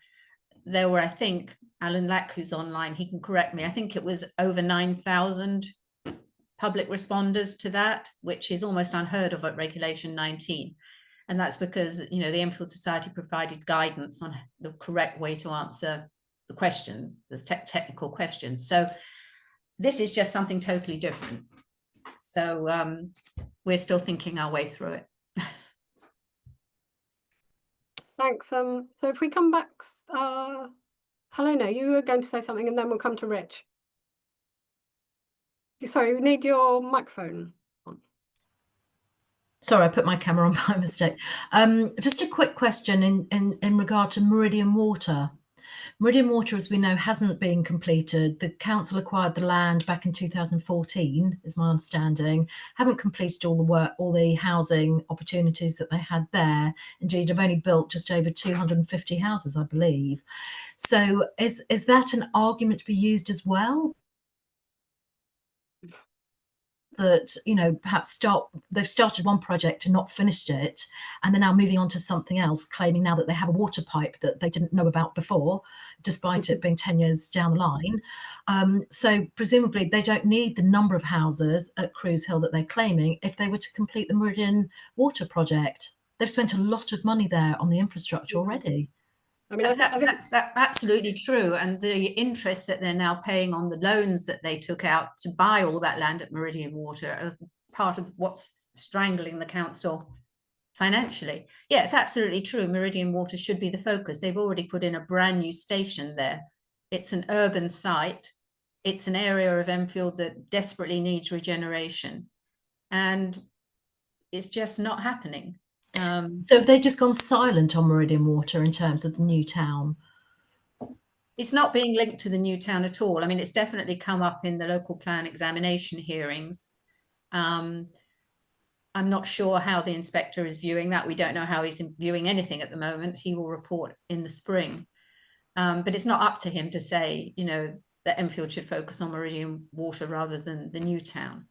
there were, I think, Alan Lack, who's online, he can correct me, I think it was over 9,000 public responders to that, which is almost unheard of at Regulation 19. And that's because, the Enfield Society provided guidance on the correct way to answer the question, the technical question. So this is just something totally different. So we're still thinking our way through it. Thanks. So if we come back, Helena, you were going to say something and then we'll come to Rich. Sorry, we need your microphone on. Sorry, I put my camera on by mistake. Just a quick question in regard to Meridian Water. Meridian Water, as we know, hasn't been completed. The council acquired the land back in 2014, is my understanding. Haven't completed all the work, all the housing opportunities that they had there. Indeed, have only built just over 250 houses, I believe. So is that an argument to be used as well? That, you know, perhaps they've started one project and not finished it, and they're now moving on to something else, claiming now that they have a water pipe that they didn't know about before, despite it being 10 years down the line. So presumably they don't need the number of houses at Cruise Hill that they're claiming if they were to complete the Meridian Water project. They've spent a lot of money there on the infrastructure already. I mean, that's absolutely true. And the interest that they're now paying on the loans that they took out to buy all that land at Meridian Water are part of what's strangling the council financially. Yeah, it's absolutely true. Meridian Water should be the focus. They've already put in a brand new station there. It's an urban site. It's an area of Enfield that desperately needs regeneration. And it's just not happening. So have they just gone silent on Meridian Water in terms of the new town? It's not being linked to the new town at all. I mean, it's definitely come up in the local plan examination hearings. I'm not sure how the inspector is viewing that. We don't know how he's viewing anything at the moment. He will report in the spring. But it's not up to him to say, you know, that Enfield should focus on Meridian Water rather than the new town.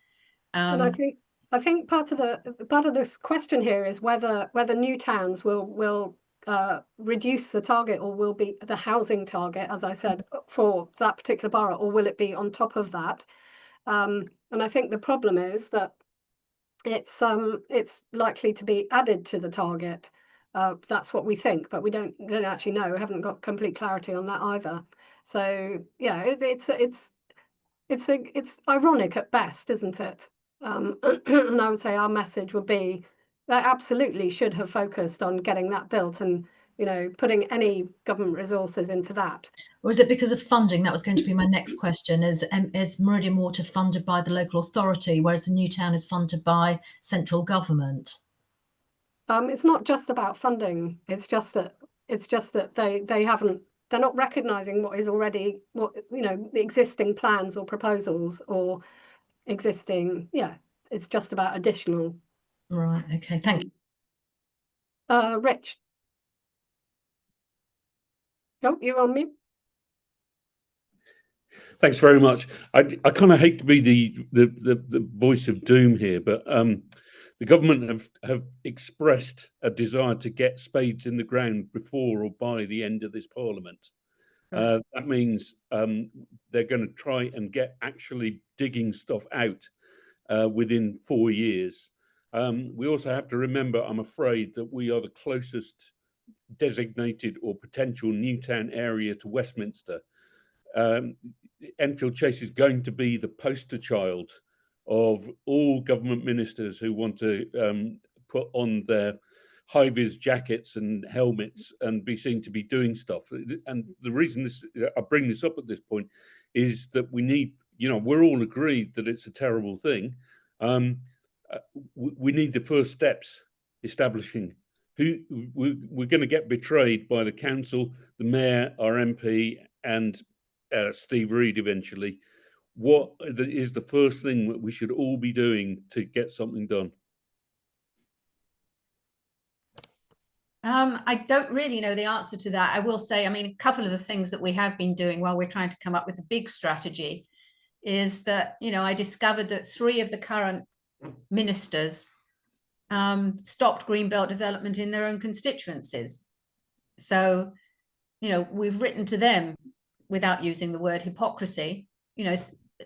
And I think part of this question here is whether new towns will reduce the target, or will be the housing target, as I said, for that particular borough, or will it be on top of that? And I think the problem is that it's likely to be added to the target. That's what we think, but we don't actually know. We haven't got complete clarity on that either. So yeah, it's ironic at best, isn't it? And I would say our message would be that absolutely should have focused on getting that built, and, you know, putting any government resources into that. Or is it because of funding? That was going to be my next question. Is Meridian Water funded by the local authority, whereas the new town is funded by central government? It's not just about funding. It's just that they're not recognising what is already, the existing plans or proposals or existing. Yeah, it's just about additional. Right. Okay. Thank you. Rich. Oh, you're on mute. Thanks very much. I kind of hate to be the voice of doom here, but the government have expressed a desire to get spades in the ground before or by the end of this parliament. That means they're going to try and get actually digging stuff out within 4 years. We also have to remember, I'm afraid, that we are the closest designated or potential new town area to Westminster. Enfield Chase is going to be the poster child of all government ministers who want to put on their high-vis jackets and helmets and be seen to be doing stuff. And the reason I bring this up at this point is that we need, we're all agreed that it's a terrible thing. We need the first steps establishing who we're going to get betrayed by the council, the mayor, our MP, and Steve Reed eventually. What is the first thing that we should all be doing to get something done? I don't really know the answer to that. I will say, a couple of the things that we have been doing while we're trying to come up with the big strategy is that, I discovered that 3 of the current ministers stopped greenbelt development in their own constituencies. So, we've written to them without using the word hypocrisy,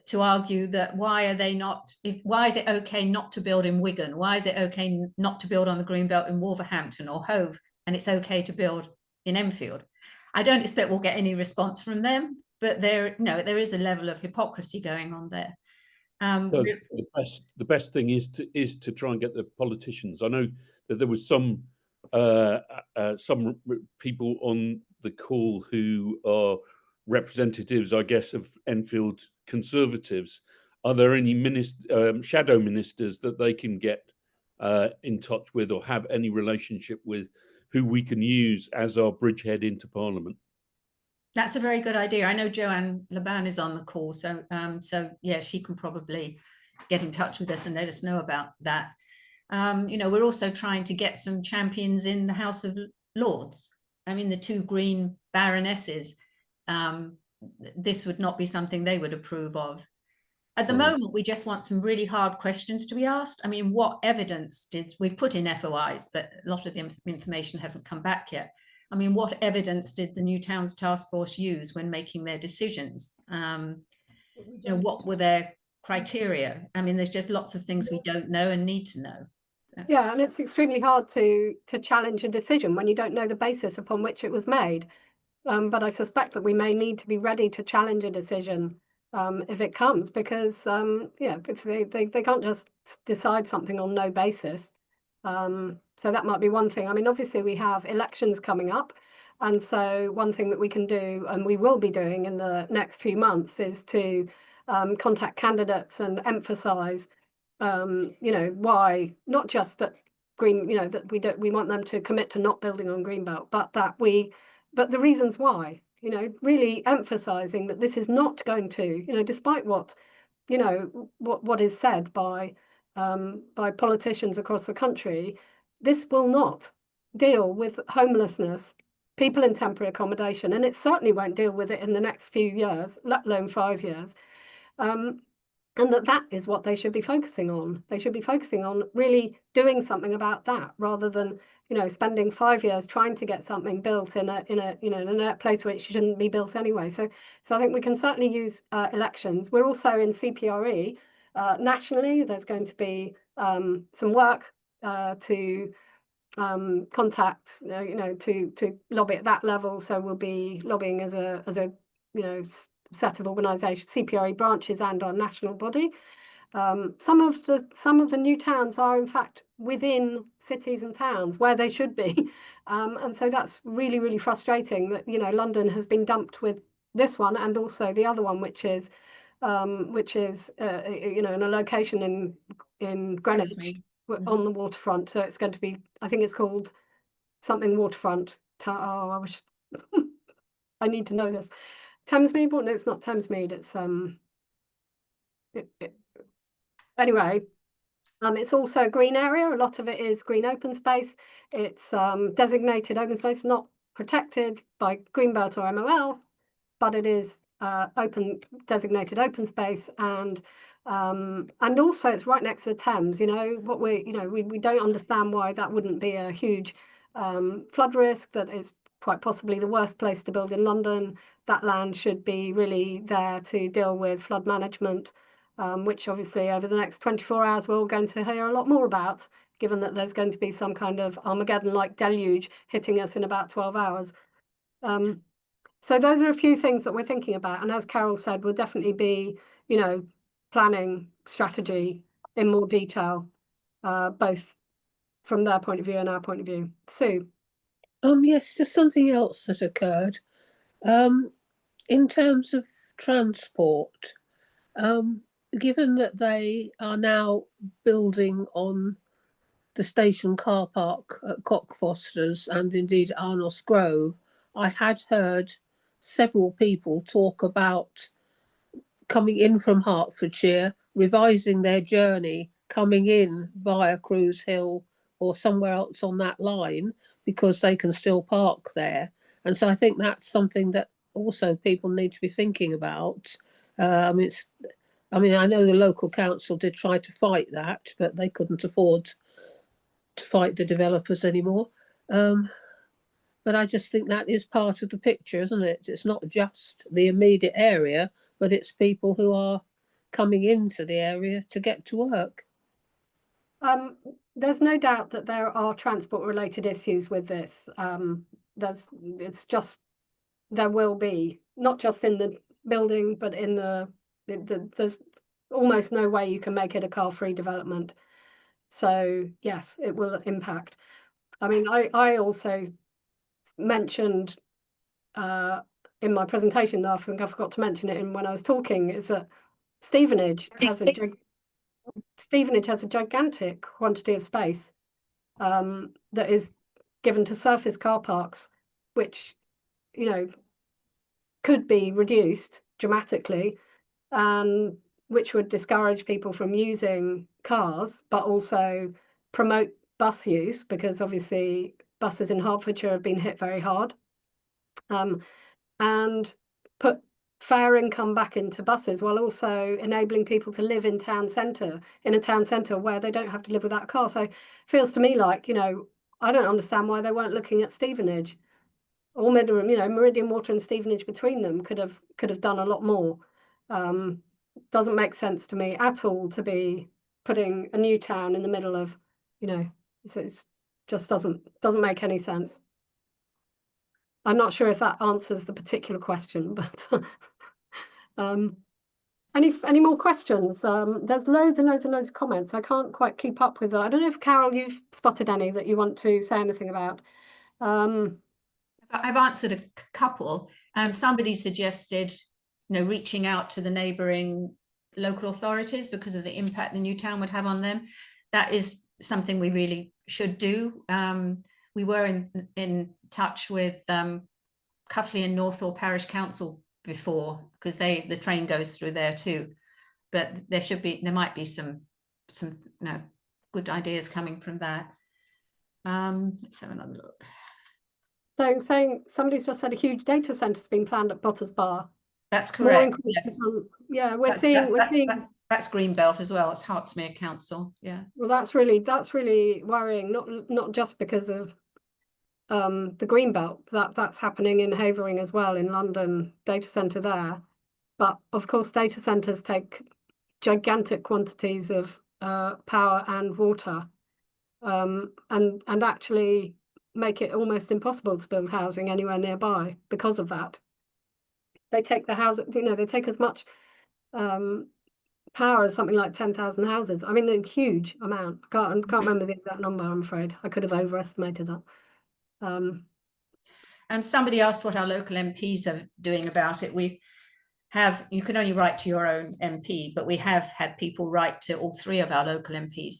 to argue that why is it okay not to build in Wigan? Why is it okay not to build on the greenbelt in Wolverhampton or Hove, and it's okay to build in Enfield? I don't expect we'll get any response from them, but there is a level of hypocrisy going on there. So the best thing is to try and get the politicians. I know that there was some people on the call who are representatives, I guess, of Enfield Conservatives. Are there any shadow ministers that they can get in touch with or have any relationship with, who we can use as our bridgehead into Parliament? That's a very good idea. I know Joanne Laban is on the call, so yeah, she can probably get in touch with us and let us know about that. You know, we're also trying to get some champions in the House of Lords. I mean, the two Green baronesses, this would not be something they would approve of. At the moment, we just want some really hard questions to be asked. I mean, what evidence did we put in FOIs, but a lot of the information hasn't come back yet. I mean, what evidence did the New Towns Task Force use when making their decisions? You know, what were their criteria? I mean, there's just lots of things we don't know and need to know. So. Yeah, and it's extremely hard to challenge a decision when you don't know the basis upon which it was made. But I suspect that we may need to be ready to challenge a decision if it comes, because yeah, if they can't just decide something on no basis. So that might be one thing. I mean, obviously we have elections coming up, and so one thing that we can do, and we will be doing in the next few months, is to contact candidates and emphasize you know, why, not just that green, you know, that we want them to commit to not building on Greenbelt, but but the reasons why, you know, really emphasizing that this is not going to, you know, despite what, you know, what is said by politicians across the country, this will not deal with homelessness, people in temporary accommodation, and it certainly won't deal with it in the next few years, let alone 5 years. And that is what they should be focusing on. They should be focusing on really doing something about that, rather than, you know, spending 5 years trying to get something built in a you know, in a place where it shouldn't be built anyway. So I think we can certainly use elections. We're also in CPRE nationally. There's going to be some work to contact, you know, to lobby at that level. So we'll be lobbying as a you know, set of organisations, CPRE branches, and our national body. Some of the new towns are in fact within cities and towns where they should be, and so that's really, really frustrating that, you know, London has been dumped with this one, and also the other one, which is you know, in a location in Greenwich on the waterfront. So it's going to be, I think it's called something waterfront. Oh, I wish I need to know this. Thamesmead? Well, no, it's not Thamesmead. It's anyway. It's also a green area. A lot of it is green open space. It's designated open space, not protected by Greenbelt or MOL, but it is designated open space, and also it's right next to the Thames. You know what we don't understand why that wouldn't be a huge flood risk. That is quite possibly the worst place to build in London. That land should be really there to deal with flood management, which obviously over the next 24 hours we're all going to hear a lot more about, given that there's going to be some kind of Armageddon-like deluge hitting us in about 12 hours. So those are a few things that we're thinking about. And as Carol said, we'll definitely be, you know, planning strategy in more detail, both from their point of view and our point of view. Sue? Yes, just something else that occurred. In terms of transport, given that they are now building on the station car park at Cockfosters and indeed Arnos Grove, I had heard several people talk about coming in from Hertfordshire, revising their journey, coming in via Cruise Hill or somewhere else on that line, because they can still park there. And so I think that's something that also people need to be thinking about. I mean, I know the local council did try to fight that, but they couldn't afford to fight the developers anymore. But I just think that is part of the picture, isn't it? It's not just the immediate area, but it's people who are coming into the area to get to work. There's no doubt that there are transport related issues with this. There will be, not just in the building, but in there's almost no way you can make it a car-free development. So yes, it will impact. I mean, I also mentioned in my presentation, though I think I forgot to mention it when I was talking, is that Stevenage has a gigantic quantity of space that is given to surface car parks, which, you know, could be reduced dramatically, which would discourage people from using cars, but also promote bus use, because obviously buses in Hertfordshire have been hit very hard, and put fare income back into buses, while also enabling people to live in a town centre where they don't have to live without a car. So it feels to me like, I don't understand why they weren't looking at Stevenage, or Meridian Water and Stevenage between them could have done a lot more. Doesn't make sense to me at all to be putting a new town in the middle of, it's just doesn't make any sense. I'm not sure if that answers the particular question, but any more questions? There's loads and loads and loads of comments. I can't quite keep up with that. I don't know if, Carol, you've spotted any that you want to say anything about. I've answered a couple. Somebody suggested, reaching out to the neighbouring local authorities because of the impact the new town would have on them. That is something we really should do. We were in touch with Cuffley and Northall Parish Council before, because the train goes through there too. But there might be some good ideas coming from that. Let's have another look. So saying somebody's just said a huge data centre has been planned at Potters Bar. That's correct. Yes. Yeah, That's Greenbelt as well. It's Hertsmere Council. Yeah. Well, that's really worrying. Not just because of the Greenbelt, that's happening in Havering as well, in London, data centre there. But of course, data centres take gigantic quantities of power and water, and actually make it almost impossible to build housing anywhere nearby because of that. They take the house, they take as much power as something like 10,000 houses. I mean, a huge amount. I can't remember the exact number, I'm afraid. I could have overestimated that. And somebody asked what our local MPs are doing about it. You can only write to your own MP, but we have had people write to all three of our local MPs.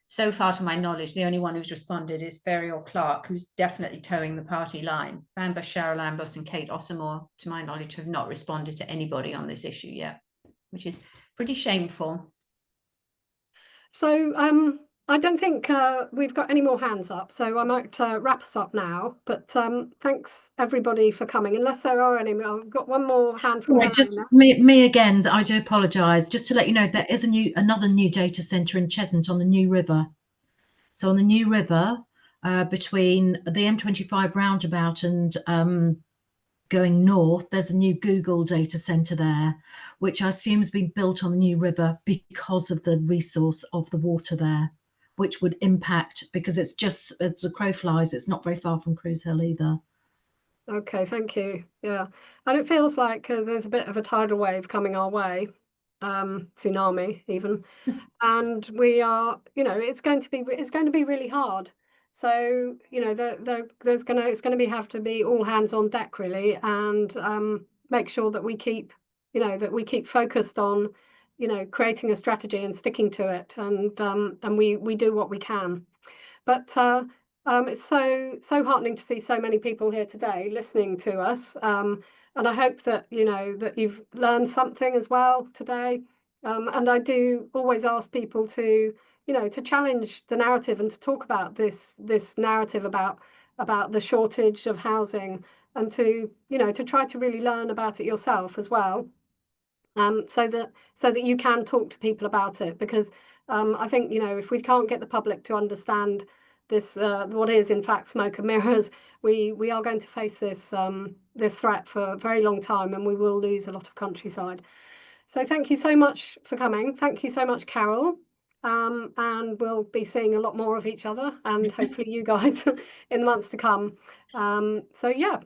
So far, to my knowledge, the only one who's responded is Ferriol Clark, who's definitely towing the party line. Amber Sharalambos and Kate Ossamore, to my knowledge, have not responded to anybody on this issue yet, which is pretty shameful. So I don't think we've got any more hands up, so I might wrap us up now. But thanks everybody for coming. Unless there are any, I've got one more hand. Sorry, just me again. I do apologise. Just to let you know, there is another new data centre in Cheshunt on the New River. So on the New River, between the M25 roundabout and going north, there's a new Google data centre there, which I assume has been built on the New River because of the resource of the water there, which would impact, because it's just, as a crow flies, it's not very far from Cruise Hill either. Okay, thank you. Yeah, and it feels like there's a bit of a tidal wave coming our way, tsunami even, and we are, it's going to be really hard. So it's going to have to be all hands on deck really, and make sure that we keep focused on creating a strategy and sticking to it, and we do what we can. But it's so heartening to see so many people here today listening to us, and I hope that that you've learned something as well today. And I do always ask people to to challenge the narrative and to talk about this narrative about the shortage of housing, and to to try to really learn about it yourself as well, so that you can talk to people about it, because I think if we can't get the public to understand this, what is in fact smoke and mirrors, we are going to face this this threat for a very long time, and we will lose a lot of countryside. So thank you so much for coming. Thank you so much, Carol. And we'll be seeing a lot more of each other, and hopefully you guys in the months to come. So yeah,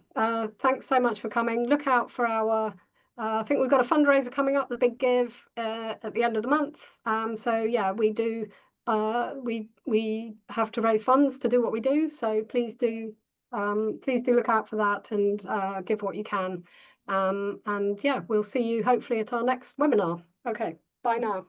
thanks so much for coming. Look out for our I think we've got a fundraiser coming up, the Big Give, at the end of the month. So yeah, we do we have to raise funds to do what we do. So please do look out for that, and give what you can. And yeah, we'll see you hopefully at our next webinar. Okay, bye now.